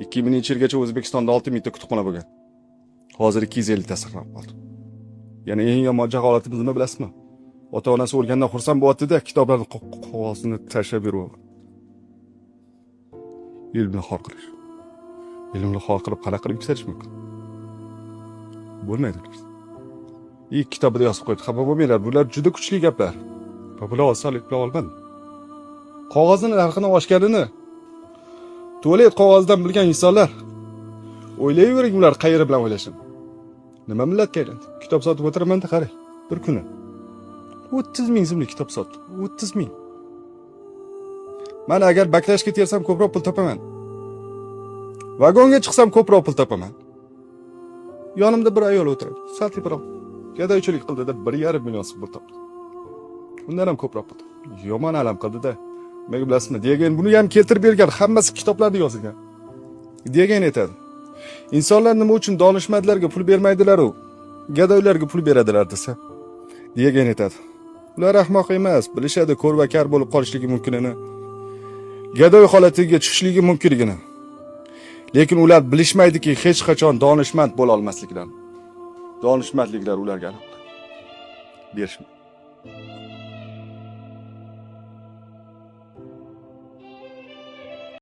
2000-yilgacha O'zbekistonda 6000 ta kutubxona bo'lgan. Hozir 250 ta saqlanib qoldi. Ya'ni eng yomon jaholatimiz nima bilasizmi? Ota-onasi o'lgandan xursand bo'lyapti-da, kitoblarni qog'ozini tashlab yuraveradi. Ilmni xor qilish. Ilmni xor qilib qanaqa qilib yuksalish mumkin? Bo'lmaydi. Kitobida yozib qo'ydi. Xafa bo'lmanglar, bular juda kuchli gaplar. Va bular osonlik bilan olmadim. Qog'ozning narxini oshganini tualet qog'ozidan bilgan insonlar o'ylayvering, ular qayeri bilan o'ylashim. Nima millatga aylandi? Kitob sotib o'tiraman-da, qarang. Bir kuni 30 ming so'mlik kitob sotdi. 30 ming. Men agar baklashga tersam ko'proq pul topaman. Vagonga chiqsam ko'proq pul topaman. Yonimda bir ayol o'tiradi. Satliroq. Gadoychilik qildi-da 1,5 million so'm pul topdi. Undan ham ko'proq pul topdi. Yomon alam qildi-da. Nega bilasizmi? Degan buni ham keltirib bergan, hammasi kitoblarda yozilgan. Degan aytadi. İnsanlar nima uchun donishmandlarga pul bermaydilar-u, gadoylarga pul beradilar desa. Degan aytadi. Ular ahmoq emas, bilishadi ko'rva kar bo'lib qolishligi mumkinini. Gadoy holatiga tushishligi mumkinligini. Lekin ular bilishmaydiki, hech qachon donishmand bo'la olmasliklarini. Donishmandliklar ularga berishmaydi.